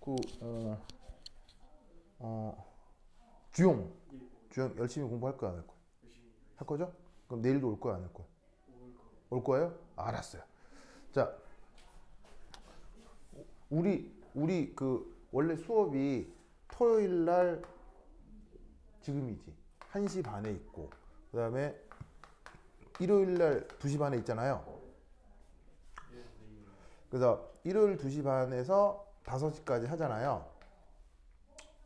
그 주용 주용 열심히 공부할 거야 안 할 거야? 할 거죠? 그럼 내일도 올 거야 안 올 거야? 올 거예요? 알았어요. 자, 우리 그 원래 수업이 토요일 날 지금이지 1시 반에 있고 그 다음에 일요일 날 2시 반에 있잖아요. 그래서 일요일 2시 반에서 5시까지 하잖아요.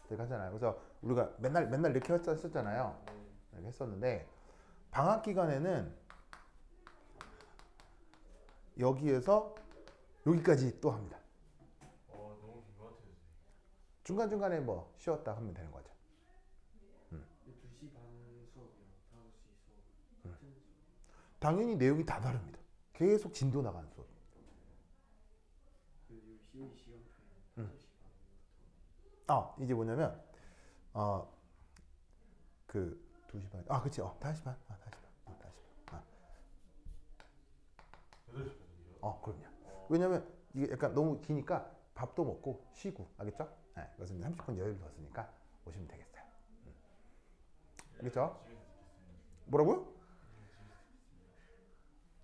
이렇게 하잖아요. 그래서 우리가 맨날 이렇게 했었잖아요. 이렇게 했었는데 방학 기간에는 여기에서 여기까지 또 합니다. 너무 긴 것 같아요. 중간중간에 뭐 쉬었다 하면 되는 거죠. 2시 반 수업이랑 5시 수업 같은 수업. 당연히 내용이 다 다릅니다. 계속 진도 나가는 수업. 그 여기 시간표에는 5시 반부터. 이제 뭐냐면 그 2시 반. 그치. 5시 반. 5시 반. 8시까지요? 그럼요. 왜냐면 이게 약간 너무 기니까 밥도 먹고 쉬고, 알겠죠? 네, 그래서 이제 30분 여유를 뒀으니까 오시면 되겠어요. 알겠죠? 집에서 듣겠습니다. 뭐라고요?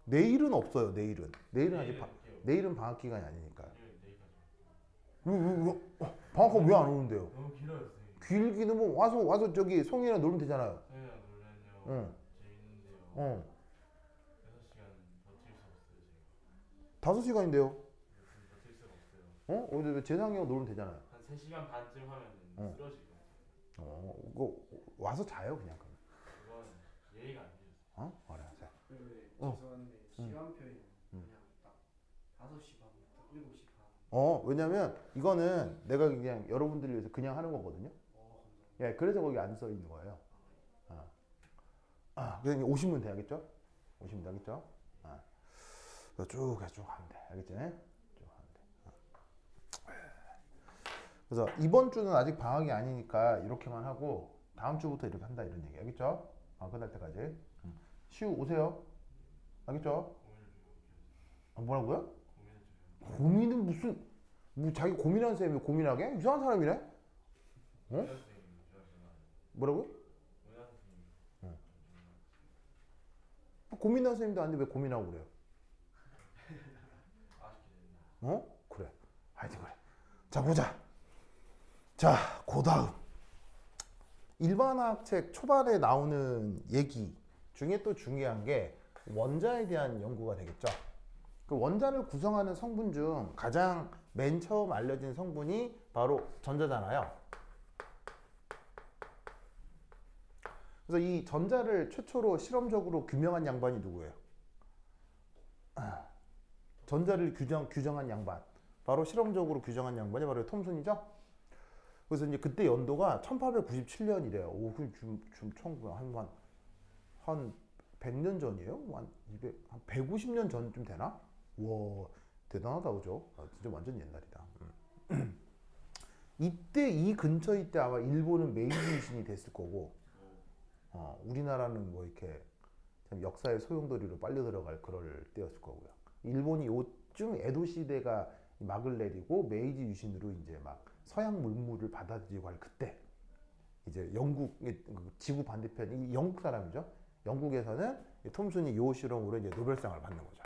내일은 없어요. 내일은 아직 내일은 방학 기간이 아니니까요. 내일까지. 방학하고 왜 안 오는데요? 너무 길어요, 선생님. 길기는 뭐 와서 저기 송이랑 놀면 되잖아요. 선생님이랑 놀면요. 응. 재밌는데요. 6시간 버틸 수 없어요, 제가. 5시간인데요. 버틸 수가 없어요. 왜 재상이하고 놀면 되잖아요. 한 3시간 반쯤 하면 쓰러질 것 같아요. 그거 와서 자요 그냥 그러면. 그건 예의가 안 되죠. 알았어요. 네, 어. 죄송한데 시간표에는 그냥 딱 5시 반부터 7시 반. 왜냐면 이거는 내가 그냥 여러분들을 위해서 그냥 하는 거거든요. 감사합니다. 예, 그래서 거기 안 써 있는 거예요. 그냥 오시면 돼야겠죠? 오시면 되겠죠? 그래서 쭉 하면 돼. 알겠지? 쭉 하면 돼. 그래서 이번 주는 아직 방학이 아니니까 이렇게만 하고 다음 주부터 이렇게 한다 이런 얘기. 알겠죠? 끝날 때까지. 시우 오세요. 알겠죠? 고민을 좀 뭐라고요? 고민을 좀 고민은 무슨 뭐 자기 고민하는 쌤이 고민하게? 이상한 사람이네? 문화 선생님 좋아하시나요? 뭐라고요? 문화 선생님 고민하는 쌤도 아닌데 왜 고민하고 그래요? 아쉽게 됐나? 그래. 하여튼 그래. 자, 보자. 자, 그 다음. 일반화학 초반에 나오는 얘기 중에 또 중요한 게 원자에 대한 연구가 되겠죠. 그 원자를 구성하는 성분 중 가장 맨 처음 알려진 성분이 바로 전자잖아요. 그래서 이 전자를 최초로 실험적으로 규명한 양반이 누구예요? 전자를 규정한 양반. 바로 실험적으로 규정한 양반이 바로 톰슨이죠. 그래서 이제 그때 연도가 1897년이래요. 지금 1900, 한 100년 전이에요? 한 150년 전쯤 되나? 와, 대단하다, 그죠? 진짜 완전 옛날이다. 이때 이 근처 이때 아마 일본은 메이지 유신이 됐을 거고, 우리나라는 뭐 이렇게 참 역사의 소용돌이로 빨려 들어갈 그럴 때였을 거고요. 일본이 요쯤 에도 시대가 막을 내리고 메이지 유신으로 이제 막 서양 물물을 받아들이고 할 그때 이제 영국 지구 반대편 이 영국 사람이죠. 영국에서는 톰슨이 요 실험으로 이제 노벨상을 받는 거죠.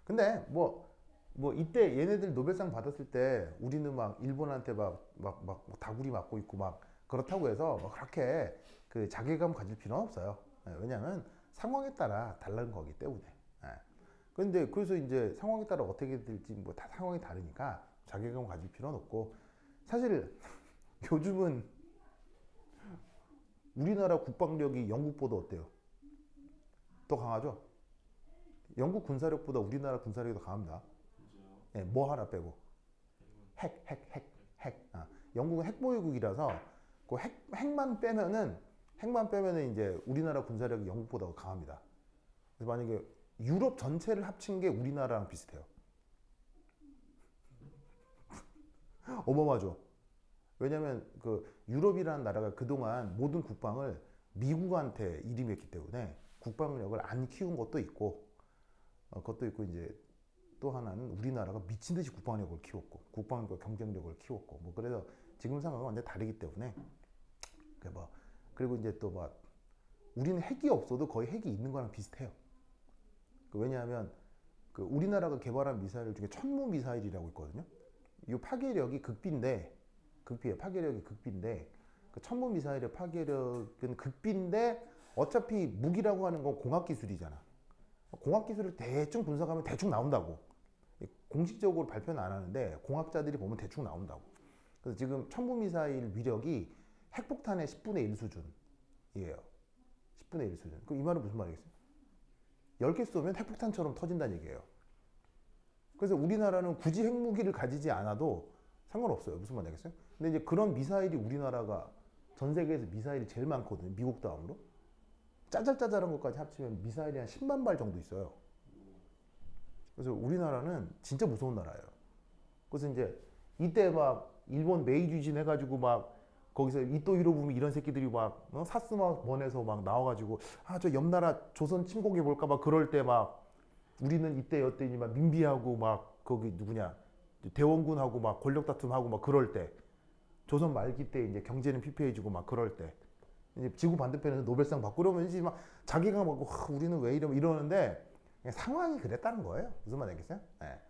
근데 뭐 이때 얘네들 노벨상 받았을 때 우리는 막 일본한테 막 다구리 맞고 있고 막 그렇다고 해서 뭐 그렇게 그 자괴감 가질 필요는 없어요. 왜냐하면 상황에 따라 다른 거기 때문에. 근데 그래서 이제 상황에 따라 어떻게 될지 뭐 다 상황이 다르니까 자괴감 가질 필요는 없고 사실 요즘은 우리나라 국방력이 영국보다 어때요? 더 강하죠? 영국 군사력보다 우리나라 군사력이 더 강합니다. 진짜요? 예, 뭐 하나 빼고 핵. 영국은 핵보유국이라서 그 핵만 빼면은 이제 우리나라 군사력이 영국보다 더 강합니다. 그래서 만약에 유럽 전체를 합친 게 우리나라랑 비슷해요. 어마어마하죠. 왜냐면 그 유럽이라는 나라가 그동안 모든 국방을 미국한테 일임했기 때문에 국방력을 안 키운 것도 있고 그것도 있고 이제 또 하나는 우리나라가 미친 듯이 국방력을 키웠고 국방과 경쟁력을 키웠고 뭐 그래서 지금 상황은 완전 다르기 때문에 뭐 그리고 이제 또 막 우리는 핵이 없어도 거의 핵이 있는 거랑 비슷해요. 왜냐하면 그 우리나라가 개발한 미사일 중에 천무 미사일이라고 있거든요. 이 파괴력이 극비인데 파괴력이 극비인데 그 천무 미사일의 파괴력은 극비인데 어차피 무기라고 하는 건 공학 기술이잖아. 공학 기술을 대충 분석하면 대충 나온다고. 공식적으로 발표는 안 하는데 공학자들이 보면 대충 나온다고. 그래서 지금 천무 미사일 위력이 핵폭탄의 10분의 1 수준이에요. 10분의 1 수준. 그럼 이 말은 무슨 말이겠어요? 10개 쏘면 핵폭탄처럼 터진다는 얘기예요. 그래서 우리나라는 굳이 핵무기를 가지지 않아도 상관없어요. 무슨 말이겠어요? 근데 이제 그런 미사일이 우리나라가 전 세계에서 미사일이 제일 많거든요. 미국 다음으로. 짜잘짜잘한 것까지 합치면 미사일이 한 10만 발 정도 있어요. 그래서 우리나라는 진짜 무서운 나라예요. 그래서 이제 이때 막 일본 메이주진 해가지고 막 거기서 이토 히로부미 이런 새끼들이 막 사스마 원에서 막 나와가지고 저 옆나라 조선 침공해 볼까 막 그럴 때 막 우리는 이때 여때니 막 민비하고 막 거기 누구냐 대원군하고 막 권력 다툼하고 막 그럴 때 조선 말기 때 이제 경제는 피폐해지고 막 그럴 때 이제 지구 반대편에서 노벨상 받고 그러면 이제 막 자기가 막 우리는 왜 이러는데 그냥 상황이 그랬다는 거예요. 무슨 말 알겠어요? 네.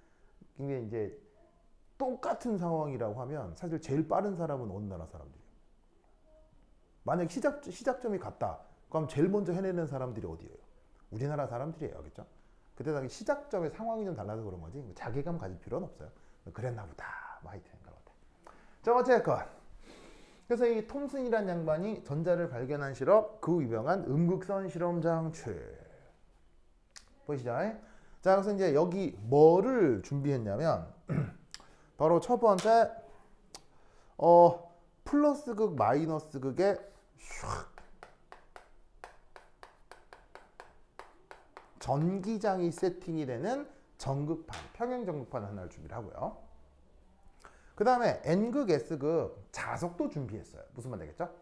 근데 이제 똑같은 상황이라고 하면 사실 제일 빠른 사람은 어느 나라 사람들이에요. 만약 시작점이 같다. 그럼 제일 먼저 해내는 사람들이 어디예요? 우리나라 사람들이에요. 알겠죠? 그때 당시 시작점의 상황이 좀 달라서 그런 거지 자괴감 가질 필요는 없어요. 그랬나 보다. 뭐 하여튼 그런 것 같아. 자 어쨌건 그래서 이 톰슨이란 양반이 전자를 발견한 실험 그 유명한 음극선 실험 장치 보이시죠? 자 그래서 이제 여기 뭐를 준비했냐면 바로 첫 번째 플러스 극 마이너스 극의 전기장이 세팅이 되는 전극판 평행 전극판 하나를 준비를 하고요. 그 다음에 N극 S극 자석도 준비했어요. 무슨 말 되겠죠?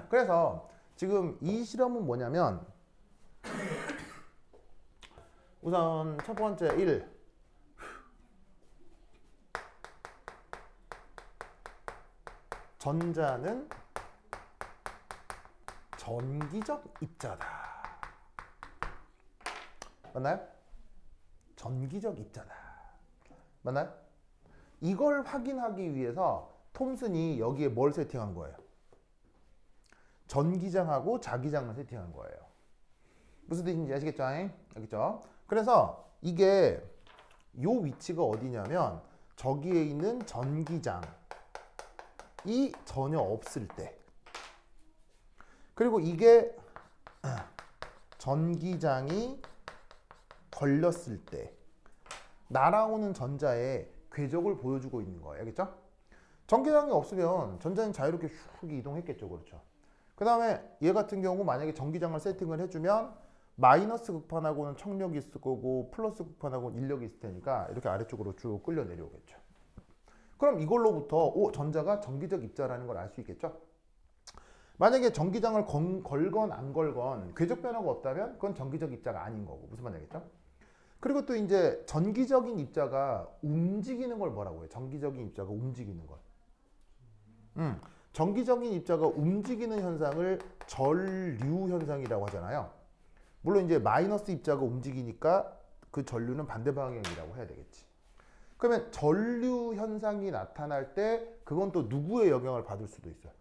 그래서 지금 이 실험은 뭐냐면 우선 첫 번째 1 전자는 전기적 입자다. 맞나요? 전기적 입자다. 맞나요? 이걸 확인하기 위해서 톰슨이 여기에 뭘 세팅한 거예요? 전기장하고 자기장을 세팅한 거예요. 무슨 뜻인지 아시겠죠? 알겠죠? 그래서 이게 요 위치가 어디냐면 저기에 있는 전기장이 전혀 없을 때 그리고 이게 전기장이 걸렸을 때 날아오는 전자의 궤적을 보여주고 있는 거예요. 알겠죠? 전기장이 없으면 전자는 자유롭게 슉 이동했겠죠. 그렇죠? 그 다음에 얘 같은 경우 만약에 전기장을 세팅을 해주면 마이너스 극판하고는 청력이 있을 거고 플러스 극판하고는 인력이 있을 테니까 이렇게 아래쪽으로 쭉 끌려 내려오겠죠. 그럼 이걸로부터 전자가 전기적 입자라는 걸 알 수 있겠죠? 만약에 전기장을 걸건 안 걸건 궤적 변화가 없다면 그건 전기적 입자가 아닌 거고 무슨 말이겠죠? 그리고 또 이제 전기적인 입자가 움직이는 걸 뭐라고 해요? 전기적인 입자가 움직이는 걸. 전기적인 입자가 움직이는 현상을 전류 현상이라고 하잖아요. 물론 이제 마이너스 입자가 움직이니까 그 전류는 반대 방향이라고 해야 되겠지. 그러면 전류 현상이 나타날 때 그건 또 누구의 영향을 받을 수도 있어요.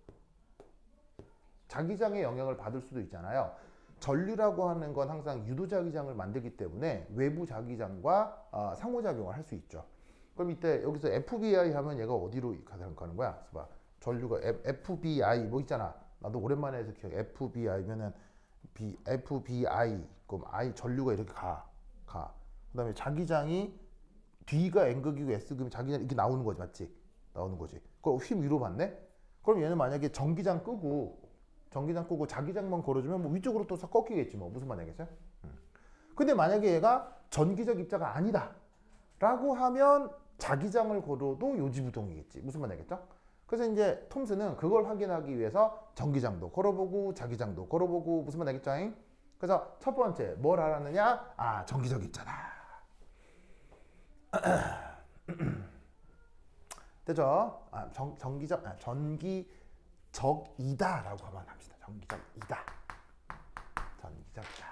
자기장의 영향을 받을 수도 있잖아요. 전류라고 하는 건 항상 유도자기장을 만들기 때문에 외부 자기장과 상호작용을 할 수 있죠. 그럼 이때 여기서 FBI 하면 얘가 어디로 가는 거야? 그래서 봐. 전류가 FBI 뭐 있잖아. 나도 오랜만에 해서 기억. FBI면은 FBI 그럼 I 전류가 이렇게 가. 그다음에 자기장이 D가 N극이고 S극이면 자기장 이렇게 나오는 거지, 맞지? 나오는 거지. 그걸 힘 위로 받네? 그럼 얘는 만약에 전기장 끄고 자기장만 걸어주면 뭐 위쪽으로 또 꺾이겠지 뭐. 무슨 말이겠어요? 근데 만약에 얘가 전기적 입자가 아니다 라고 하면 자기장을 걸어도 요지부동이겠지. 무슨 말이겠죠? 그래서 이제 톰슨은 그걸 확인하기 위해서 전기장도 걸어보고 자기장도 걸어보고 무슨 말이겠죠? 그 그래서 첫 번째 뭘 알았느냐? 아, 정기적 입자다. 되죠? 아, 전기적이다라고 하면 합시다. 전기적이다. 전기적이다.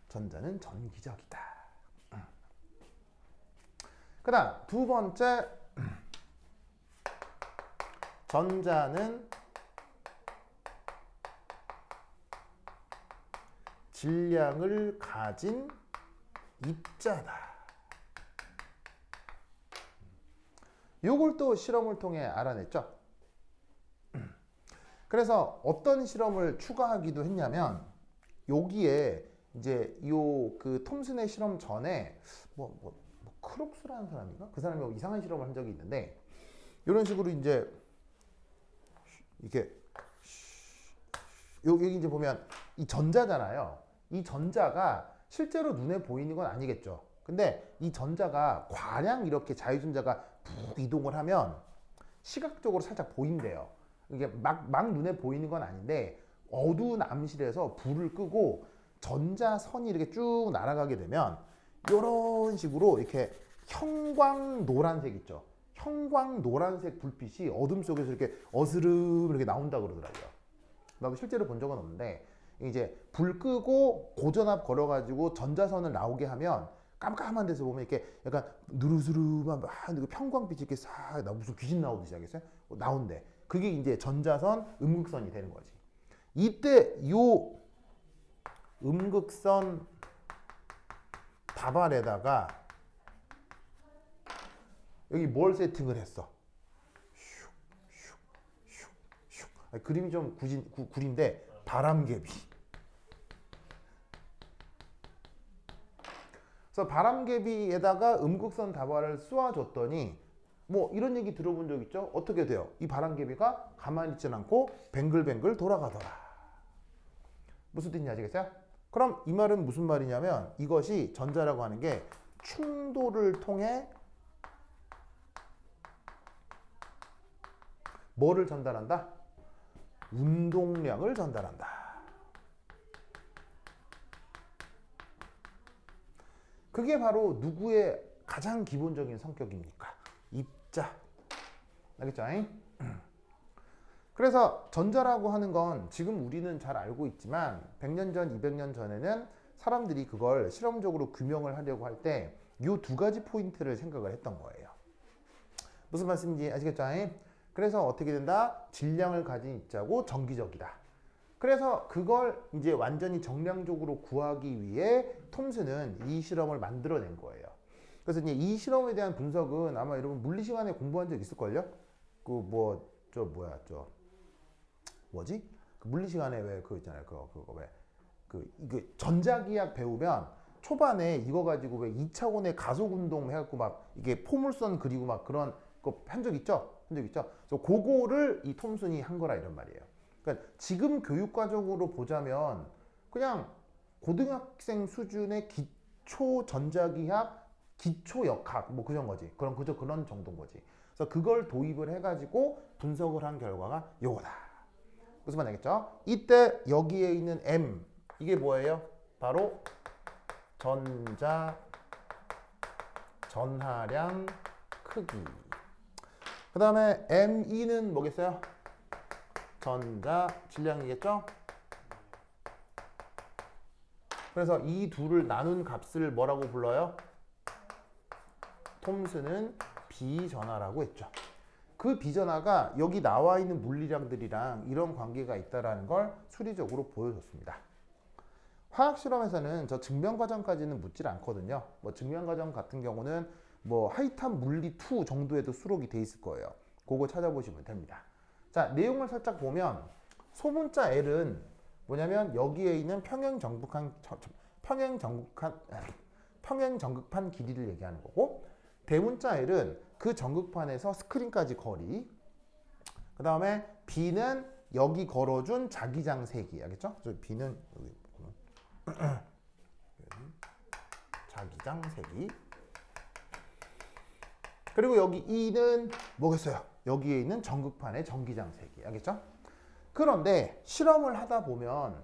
전자는 전기적이다. 그다음 두 번째, 전자는 질량을 가진 입자다. 요걸 또 실험을 통해 알아냈죠. 그래서 어떤 실험을 추가하기도 했냐면, 여기에 이제 요 그 톰슨의 실험 전에 크록스라는 사람인가? 그 사람이 뭐 이상한 실험을 한 적이 있는데, 이런 식으로 이제 이렇게 여기 이제 보면 이 전자잖아요. 이 전자가 실제로 눈에 보이는 건 아니겠죠. 근데 이 전자가 과량 이렇게 자유전자가 푹 이동을 하면 시각적으로 살짝 보인대요. 이게 막 눈에 보이는 건 아닌데, 어두운 암실에서 불을 끄고 전자선이 이렇게 쭉 날아가게 되면 이런 식으로 이렇게 형광 노란색 있죠. 형광 노란색 불빛이 어둠 속에서 이렇게 어스름 이렇게 나온다 그러더라고요. 나도 실제로 본 적은 없는데, 이제 불 끄고 고전압 걸어가지고 전자선을 나오게 하면 깜깜한 데서 보면 이렇게 약간 누르스름한 평광빛이 이렇게 싹 무슨 귀신 나오듯이 하겠어요? 나온대. 그게 이제 전자선, 음극선이 되는 거지. 이때 요 음극선 다발에다가 여기 뭘 세팅을 했어? 슉슉슉슉. 그림이 좀 구린데 바람개비. 그래서 바람개비에다가 음극선 다발을 쏘아줬더니 뭐 이런 얘기 들어본 적 있죠? 어떻게 돼요? 이 바람개비가 가만히 있지 않고 뱅글뱅글 돌아가더라. 무슨 뜻인지 아시겠어요? 그럼 이 말은 무슨 말이냐면, 이것이 전자라고 하는 게 충돌을 통해 뭐를 전달한다? 운동량을 전달한다. 그게 바로 누구의 가장 기본적인 성격입니까? 입자. 알겠죠? 그래서 전자라고 하는 건 지금 우리는 잘 알고 있지만 100년 전, 200년 전에는 사람들이 그걸 실험적으로 규명을 하려고 할 때 이 두 가지 포인트를 생각을 했던 거예요. 무슨 말씀인지 아시겠죠? 그래서 어떻게 된다? 질량을 가진 입자고 전기적이다. 그래서 그걸 이제 완전히 정량적으로 구하기 위해 톰슨은 이 실험을 만들어낸 거예요. 그래서 이제 이 실험에 대한 분석은 아마 여러분 물리 시간에 공부한 적 있을걸요? 그 물리 시간에 왜 그거 있잖아요. 이거 전자기학 배우면 초반에 이거 가지고 왜 2차원의 가속 운동 해갖고 막 이게 포물선 그리고 막 그런 거 한 적 있죠? 그래서 그거를 이 톰슨이 한 거라 이런 말이에요. 그러니까 지금 교육과정으로 보자면 그냥 고등학생 수준의 기초 전자기학, 기초 역학 뭐 그런 거지. 그런 정도인 거지. 그래서 그걸 도입을 해가지고 분석을 한 결과가 요거다. 무슨 말 알겠죠? 이때 여기에 있는 M 이게 뭐예요? 바로 전하량 크기. 그 다음에 ME는 뭐겠어요? 전자 질량이겠죠? 그래서 이 둘을 나눈 값을 뭐라고 불러요? 톰슨은 비전하라고 했죠. 그 비전하가 여기 나와 있는 물리량들이랑 이런 관계가 있다는 걸 수리적으로 보여줬습니다. 화학 실험에서는 저 증명 과정까지는 묻질 않거든요. 뭐 증명 과정 같은 경우는 뭐 하이탄 물리 2 정도에도 수록이 돼 있을 거예요. 그거 찾아보시면 됩니다. 자, 내용을 살짝 보면 소문자 L은 뭐냐면 여기에 있는 평행전극판 길이를 얘기하는 거고, 대문자 L은 그 전극판에서 스크린까지 거리, 그 다음에 B는 여기 걸어준 자기장 세기, 알겠죠? B는 여기 보면 자기장 세기, 그리고 여기 E는 뭐겠어요? 여기에 있는 전극판의 전기장 세기, 알겠죠? 그런데 실험을 하다 보면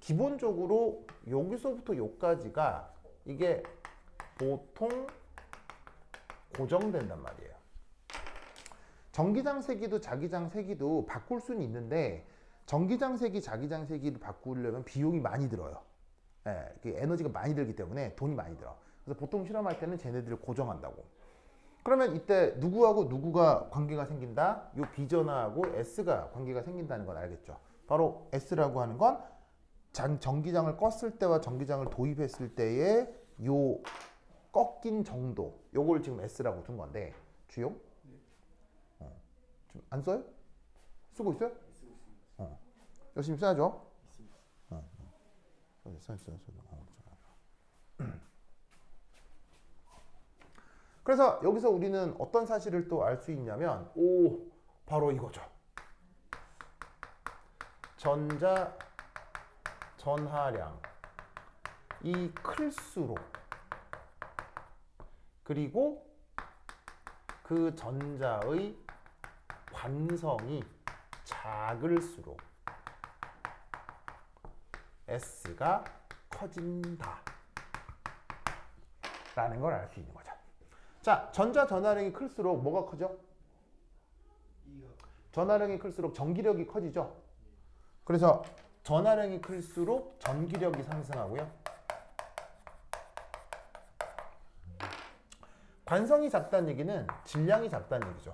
기본적으로 여기서부터 여기까지가 이게 보통 고정된단 말이에요. 전기장 세기도 자기장 세기도 바꿀 수는 있는데 전기장 세기, 자기장 세기를 바꾸려면 비용이 많이 들어요. 예, 에너지가 많이 들기 때문에 돈이 많이 들어. 그래서 보통 실험할 때는 쟤네들을 고정한다고. 그러면 이때 누구하고 누구가 관계가 생긴다? 요 B전하고 S가 관계가 생긴다는 건 알겠죠? 바로 S라고 하는 건 전기장을 껐을 때와 전기장을 도입했을 때의 요 꺾인 정도, 요걸 지금 S라고 둔 건데 주용? 지금 안 써요? 쓰고 있어요? 쓰고 있습니다. 열심히 써야죠. 있습니다. 써. 그래서 여기서 우리는 어떤 사실을 또 알 수 있냐면 바로 이거죠. 전자 전하량이 클수록 그리고 그 전자의 관성이 작을수록 S가 커진다 라는 걸 알 수 있는 거죠. 자, 전자 전하량이 클수록 뭐가 커져? 전하량이 클수록 전기력이 커지죠. 그래서 전하량이 클수록 전기력이 상승하고요. 관성이 작다는 얘기는 질량이 작다는 얘기죠.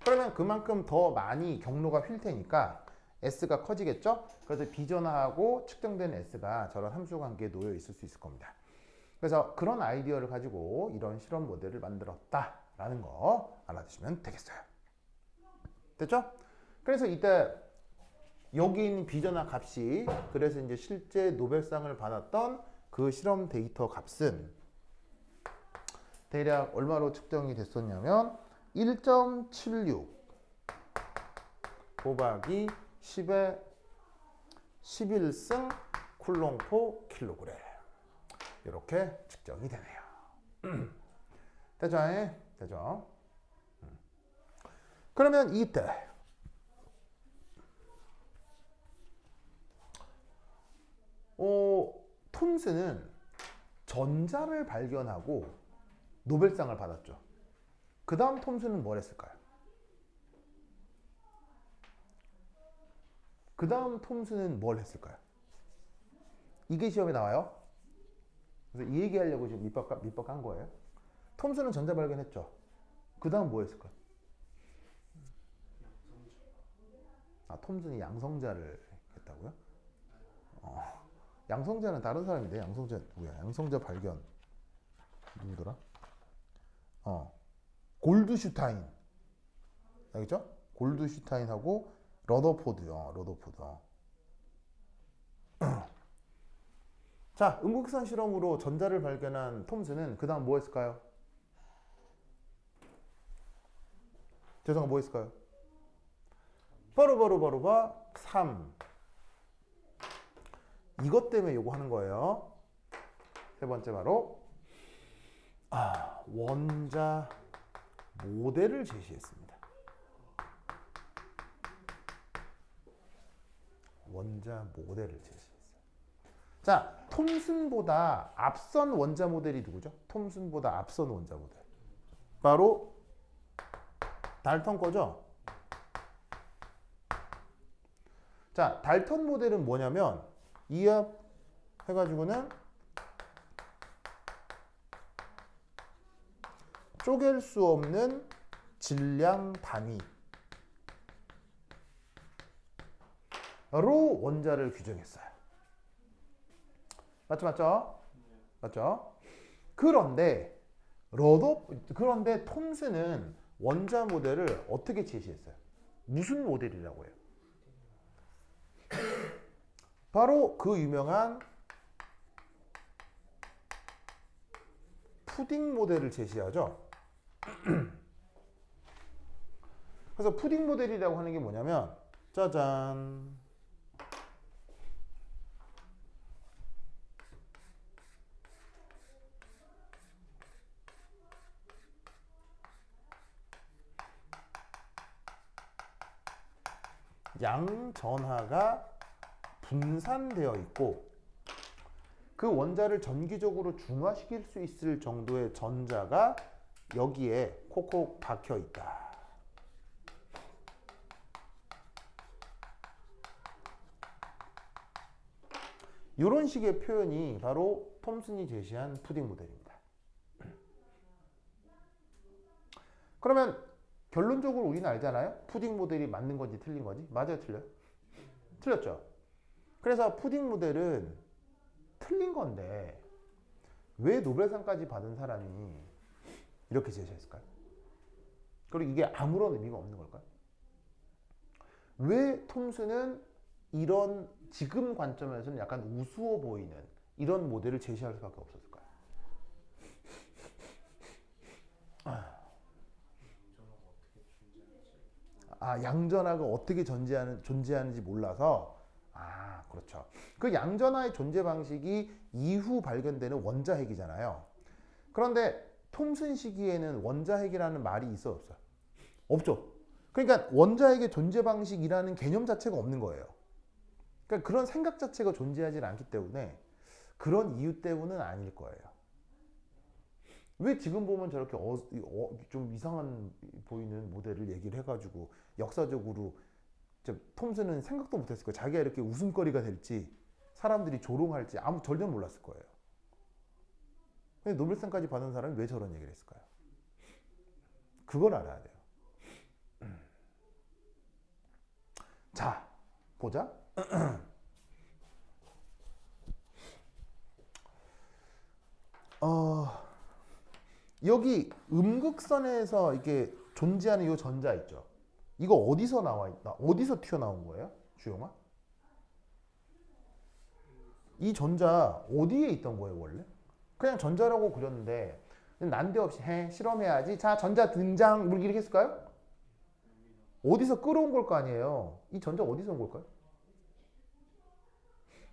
그러면 그만큼 더 많이 경로가 휠 테니까 S가 커지겠죠? 그래서 비전하고 측정된 S가 저런 함수 관계에 놓여 있을 수 있을 겁니다. 그래서 그런 아이디어를 가지고 이런 실험 모델을 만들었다라는 거 알아두시면 되겠어요. 됐죠? 그래서 이때 여기 있는 비전하 값이 그래서 이제 실제 노벨상을 받았던 그 실험 데이터 값은 대략 얼마로 측정이 됐었냐면 1.76 곱하기 10의 11승 쿨롱포 킬로그램 이렇게 측정이 되네요. 되죠? 되죠? 그러면 이때 톰슨은 전자를 발견하고 노벨상을 받았죠. 그 다음 톰슨은 뭘 했을까요? 그 다음 톰슨은 뭘 했을까요? 이게 시험에 나와요. 그래서 이 얘기하려고 지금 밑밥 깐 거예요. 톰슨은 전자 발견했죠. 그 다음 뭐 했을까요? 톰슨이 양성자를 했다고요? 양성자는 다른 사람인데 양성자 누구야? 양성자 발견 누구더라? 골드슈타인 알겠죠? 골드슈타인하고 러더포드요. 러더포드. 자, 음극선 실험으로 전자를 발견한 톰슨은 그 다음 뭐 했을까요? 재성아 뭐 했을까요? 바로 3. 이것 때문에 요거 하는 거예요. 세 번째 바로 원자 모델을 제시했습니다. 원자 모델을 제시했어요. 자, 톰슨보다 앞선 원자 모델이 누구죠? 톰슨보다 앞선 원자 모델. 바로 달턴 거죠? 자, 달턴 모델은 뭐냐면 이합 해가지고는 쪼갤 수 없는 질량 단위로 원자를 규정했어요. 맞죠? 맞죠? 그런데 톰슨은 원자 모델을 어떻게 제시했어요? 무슨 모델이라고 해요? 바로 그 유명한 푸딩 모델을 제시하죠. 그래서 푸딩 모델이라고 하는 게 뭐냐면 짜잔, 양전하가 분산되어 있고 그 원자를 전기적으로 중화시킬 수 있을 정도의 전자가 여기에 콕콕 박혀 있다. 이런 식의 표현이 바로 톰슨이 제시한 푸딩 모델입니다. 그러면 결론적으로 우리는 알잖아요. 푸딩 모델이 맞는 건지 틀린 건지. 맞아요, 틀려요? 틀렸죠. 그래서 푸딩 모델은 틀린 건데 왜 노벨상까지 받은 사람이 이렇게 제시했을까요? 그리고 이게 아무런 의미가 없는 걸까요? 왜 톰슨은 이런 지금 관점에서는 약간 우스워 보이는 이런 모델을 제시할 수밖에 없었을까요? 양전하가 어떻게 존재하는지 몰라서. 그렇죠. 그 양전하의 존재 방식이 이후 발견되는 원자핵이잖아요. 그런데 톰슨 시기에는 원자핵이라는 말이 있어 없어요? 없죠. 그러니까 원자핵의 존재 방식이라는 개념 자체가 없는 거예요. 그러니까 그런 생각 자체가 존재하지 않기 때문에 그런 이유 때문은 아닐 거예요. 왜 지금 보면 저렇게 좀 이상한 보이는 모델을 얘기를 해가지고 역사적으로 톰슨은 생각도 못했을 거예요. 자기가 이렇게 웃음거리가 될지 사람들이 조롱할지 전혀 몰랐을 거예요. 근데 노벨상까지 받은 사람이 왜 저런 얘기를 했을까요? 그걸 알아야 돼요. 자, 보자. 여기 음극선에서 이게 존재하는 이 전자 있죠. 이거 어디서 어디서 튀어나온 거예요? 주영아? 이 전자 어디에 있던 거예요, 원래? 그냥 전자라고 그렸는데 난데없이 실험해야지. 자, 전자 등장. 이렇게 했을까요? 어디서 끌어온 걸 거 아니에요. 이 전자 어디서 온 걸까요?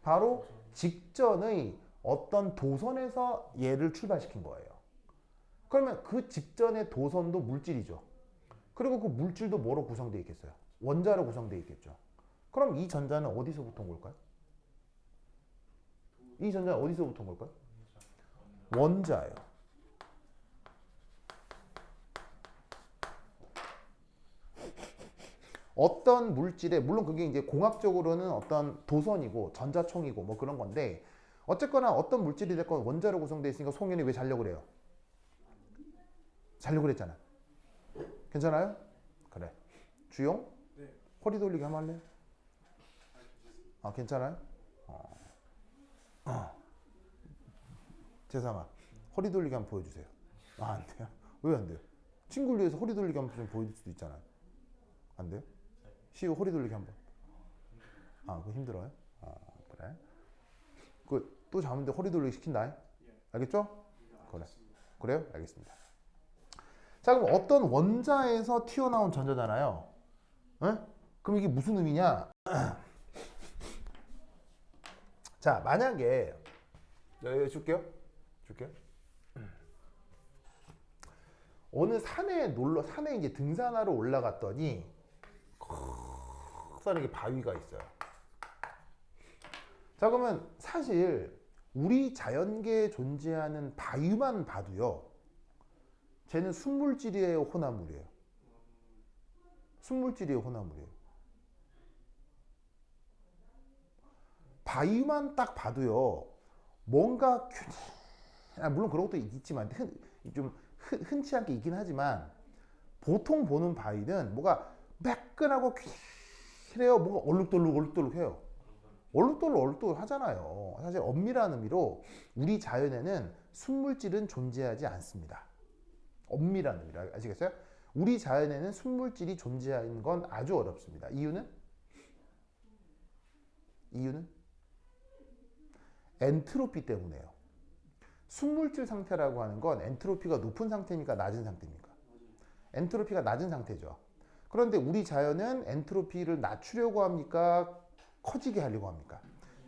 바로 직전의 어떤 도선에서 얘를 출발시킨 거예요. 그러면 그 직전의 도선도 물질이죠. 그리고 그 물질도 뭐로 구성되어 있겠어요? 원자로 구성되어 있겠죠. 그럼 이 전자는 어디서부터 온 걸까요? 이 전자는 어디서부터 온 걸까요? 원자예요. 어떤 물질에, 물론 그게 이제 공학적으로는 어떤 도선이고 전자총이고 뭐 그런 건데, 어쨌거나 어떤 물질이 됐건 원자로 구성되어 있으니까 송현이 왜 자려고 그래요? 자려고 그랬잖아. 괜찮아요? 그래. 주용? 네. 허리 돌리기 한번 할래? 괜찮아요? 재상아, 허리 돌리기 한번 보여주세요. 안 돼요? 왜 안 돼요? 친구를 위해서 허리 돌리기 한번 좀 보여줄 수도 있잖아요. 안 돼요? 시우 허리 돌리기 한번. 그거 힘들어요? 그래. 또 자는데 허리 돌리기 시킨다. 알겠죠? 그래. 그래요? 알겠습니다. 자, 그럼 어떤 원자에서 튀어나온 전자잖아요. 그럼 이게 무슨 의미냐? 자, 만약에 줄게요. 어느 산에 이제 등산하러 올라갔더니 커다랗게 바위가 있어요. 자, 그러면 사실 우리 자연계에 존재하는 바위만 봐도요, 쟤는 순물질이에요, 혼합물이에요? 순물질이에요, 혼합물이에요? 바위만 딱 봐도요, 뭔가 물론 그런 것도 있지만 좀 흔치 않게 있긴 하지만, 보통 보는 바위는 뭐가 매끈하고 퀴래요. 뭐가 얼룩덜룩해요. 얼룩덜룩 하잖아요. 사실 엄밀한 의미로 우리 자연에는 순물질은 존재하지 않습니다. 엄밀한 의미로 아시겠어요? 우리 자연에는 순물질이 존재하는 건 아주 어렵습니다. 이유는 엔트로피 때문에요. 순물질 상태라고 하는 건 엔트로피가 높은 상태입니까? 낮은 상태입니까? 엔트로피가 낮은 상태죠. 그런데 우리 자연은 엔트로피를 낮추려고 합니까? 커지게 하려고 합니까?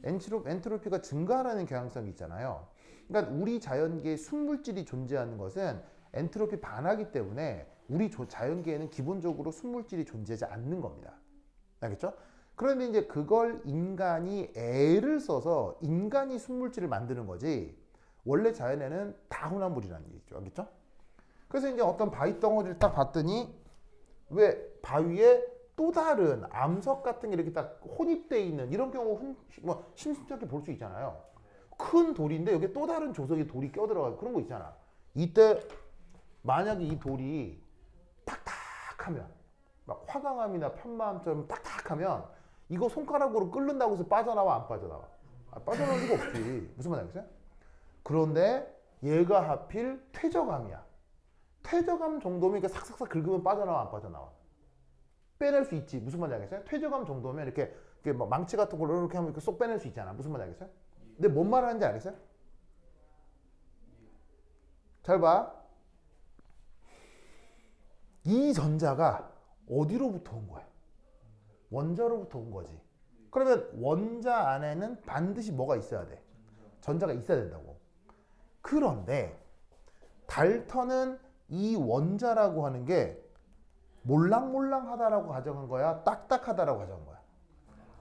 엔트로피가 증가하는 경향성이 있잖아요. 그러니까 우리 자연계에 순물질이 존재하는 것은 엔트로피 반하기 때문에 우리 자연계에는 기본적으로 순물질이 존재하지 않는 겁니다. 알겠죠? 그런데 이제 그걸 인간이 애를 써서 인간이 순물질을 만드는 거지 원래 자연에는 다 혼합물이라는 얘기죠. 알겠죠? 그래서 이제 어떤 바위 덩어리를 딱 봤더니 왜 바위에 또 다른 암석 같은 게 이렇게 딱 혼입되어 있는 이런 경우 뭐 심심찮게 볼 수 있잖아요. 큰 돌인데 여기 또 다른 조석의 돌이 껴들어가고 그런 거 있잖아. 이때 만약에 이 돌이 탁탁하면 막 화강암이나 편마암처럼 딱딱하면 이거 손가락으로 끓는다고 해서 빠져나와 안 빠져나와? 빠져나올 리가 없지. 무슨 말 알겠어요? 그런데 얘가 하필 퇴적암이야. 퇴적암 정도면 이렇게 삭삭삭 긁으면 빠져나와 안 빠져나와? 빼낼 수 있지. 무슨 말인지 알겠어요? 퇴적암 정도면 이렇게 막 망치 같은 걸로 이렇게 하면 이렇게 쏙 빼낼 수 있잖아. 무슨 말인지 알겠어요? 근데 뭔 말 하는지 알겠어요? 잘 봐. 이 전자가 어디로부터 온 거야? 원자로부터 온 거지. 그러면 원자 안에는 반드시 뭐가 있어야 돼? 전자가 있어야 된다고. 그런데 달턴은 이 원자라고 하는 게 몰랑몰랑하다라고 가정한 거야? 딱딱하다라고 가정한 거야?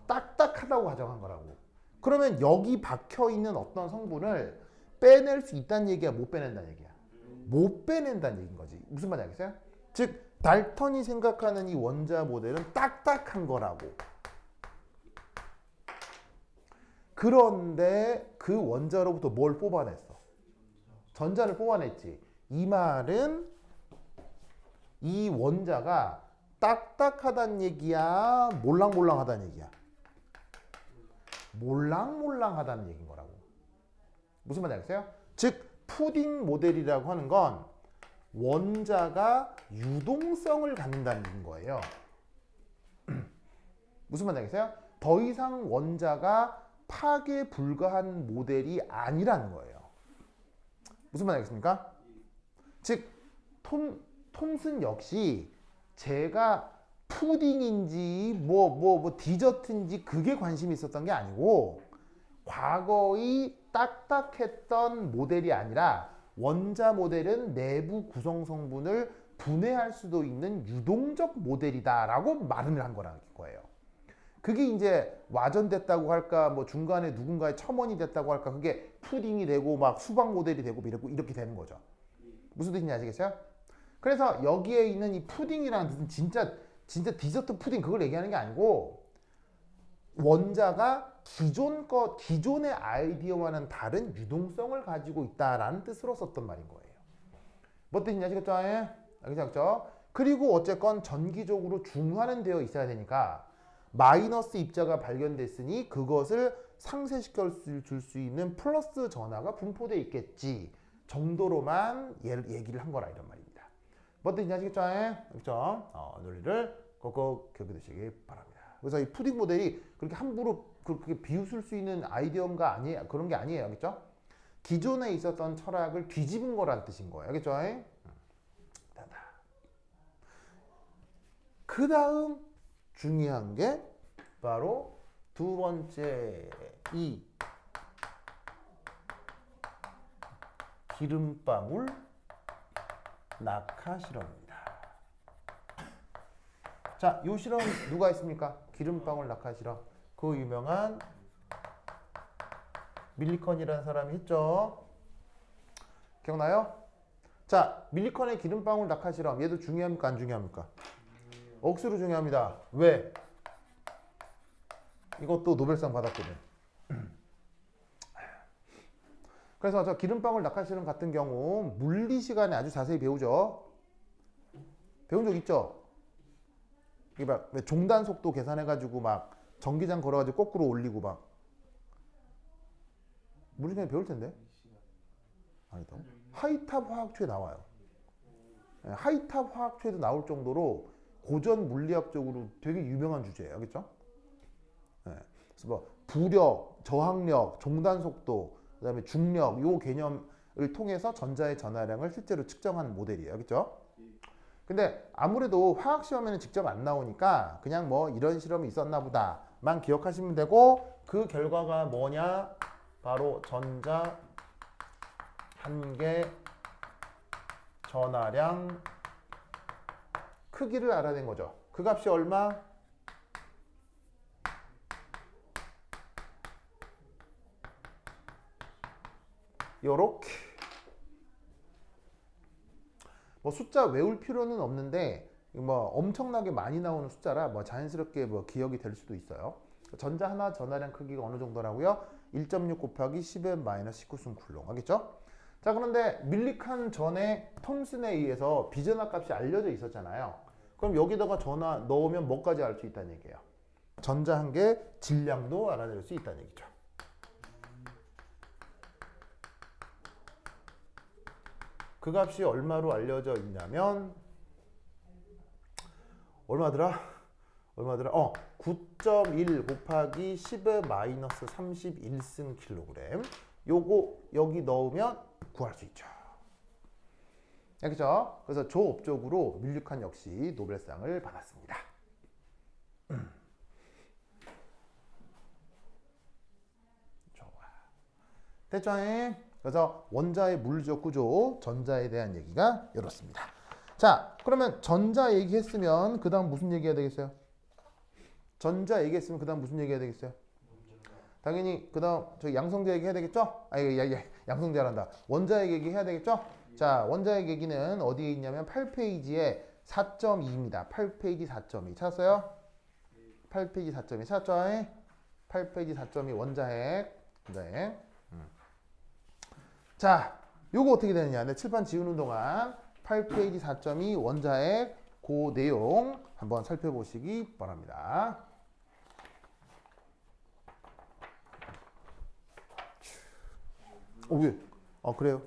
딱딱하다고 가정한 거라고. 그러면 여기 박혀 있는 어떤 성분을 빼낼 수 있다는 얘기야? 못 빼낸다는 얘기야? 못 빼낸다는 얘기인 거지. 무슨 말인지 알겠어요? 즉 달턴이 생각하는 이 원자 모델은 딱딱한 거라고. 그런데 그 원자로부터 뭘 뽑아냈어? 전자를 뽑아냈지. 이 말은 이 원자가 딱딱하다는 얘기야? 몰랑몰랑하다는 얘기야? 몰랑몰랑하다는 얘기인 거라고. 무슨 말인지 알겠어요? 즉 푸딩 모델이라고 하는 건 원자가 유동성을 갖는다는 얘기인 거예요. 무슨 말인지 알겠어요? 더 이상 원자가 파괴 불가한 모델이 아니라는 거예요. 무슨 말인지 알겠습니까? 즉 톰슨 역시 제가 푸딩인지 뭐 디저트인지 그게 관심이 있었던 게 아니고 과거의 딱딱했던 모델이 아니라 원자 모델은 내부 구성 성분을 분해할 수도 있는 유동적 모델이다라고 말을 한 거라는 거예요. 그게 이제 와전됐다고 할까, 뭐 중간에 누군가의 첨언이 됐다고 할까, 그게 푸딩이 되고 막 수박 모델이 되고 이렇게 되는 거죠. 무슨 뜻인지 아시겠어요? 그래서 여기에 있는 이 푸딩이라는 뜻은 진짜 디저트 푸딩 그걸 얘기하는 게 아니고 원자가 기존의 아이디어와는 다른 유동성을 가지고 있다라는 뜻으로 썼던 말인 거예요. 뭐 뜻인지 아시겠죠? 알겠죠? 그리고 어쨌건 전기적으로 중화는 되어 있어야 되니까 마이너스 입자가 발견됐으니 그것을 상쇄시켜 줄 수 있는 플러스 전하가 분포되어 있겠지 정도로만 얘기를 한 거라 이런 말입니다. 뭐 뜻인지 아시겠죠? 알겠죠? 논리를 꼭꼭 기억해두시기 바랍니다. 그래서 이 푸딩 모델이 그렇게 함부로 그렇게 비웃을 수 있는 아이디어가 아니에요. 그런 게 아니에요. 알겠죠? 기존에 있었던 철학을 뒤집은 거란 뜻인 거예요. 알겠죠? 그 다음 중요한 게 바로 두 번째 이 기름방울 낙하 실험입니다. 자, 이 실험 누가 했습니까? 기름방울 낙하 실험. 그 유명한 밀리컨이라는 사람이 했죠. 기억나요? 자, 밀리컨의 기름방울 낙하 실험. 얘도 중요합니까? 안 중요합니까? 억수로 중요합니다. 왜? 이것도 노벨상 받았거든. 그래서 저 기름방울 낙하 실험 같은 경우 물리 시간에 아주 자세히 배우죠. 배운 적 있죠? 이게 막 종단 속도 계산해가지고 막 전기장 걸어가지고 거꾸로 올리고 막 물리 시간에 배울 텐데. 아니다. 하이탑 화학초에 나와요. 하이탑 화학초에도 나올 정도로 고전 물리학적으로 되게 유명한 주제예요. 알겠죠? 그래서 뭐 부력, 저항력, 종단 속도, 그다음에 중력 요 개념을 통해서 전자의 전하량을 실제로 측정한 모델이에요. 알겠죠? 근데 아무래도 화학 시험에는 직접 안 나오니까 그냥 뭐 이런 실험이 있었나 보다만 기억하시면 되고 그 결과가 뭐냐? 바로 전자 한계 전하량 크기를 알아낸 거죠. 그 값이 얼마? 요렇게 뭐 숫자 외울 필요는 없는데 뭐 엄청나게 많이 나오는 숫자라 뭐 자연스럽게 뭐 기억이 될 수도 있어요. 전자 하나 전하량 크기가 어느 정도라고요? 1.6 곱하기 10의 마이너스 19승 쿨롱 하겠죠? 자, 그런데 밀리칸 전에 톰슨에 의해서 비전하 값이 알려져 있었잖아요. 그럼 여기다가 전하 넣으면 뭐까지 알 수 있다는 얘기예요? 전자 한 개 질량도 알아낼 수 있다는 얘기죠. 그 값이 얼마로 알려져 있냐면 얼마더라? 9.1 곱하기 10의 마이너스 31승 킬로그램. 요거 여기 넣으면 구할 수 있죠. 알겠죠? 그래서 조업적으로 밀리칸 역시 노벨상을 받았습니다. 좋아. 됐죠? 그래서 원자의 물리적 구조, 전자에 대한 얘기가 이렇습니다. 자, 그러면 전자 얘기했으면 그 다음 무슨 얘기해야 되겠어요? 전자 얘기했으면 그 다음 무슨 얘기해야 되겠어요? 당연히 그 다음 저기 양성자 얘기해야 되겠죠? 양성자란다. 원자 얘기해야 되겠죠? 자, 원자의 얘기는 어디에 있냐면 8페이지에 4.2입니다. 8페이지 4.2 찾았어요? 8페이지 4.2 찾았죠? 8페이지 4.2 원자핵. 네. 자, 요거 어떻게 되느냐? 내 칠판 지우는 동안 8페이지 4.2 원자핵 그 내용 한번 살펴보시기 바랍니다. 왜? 그래요?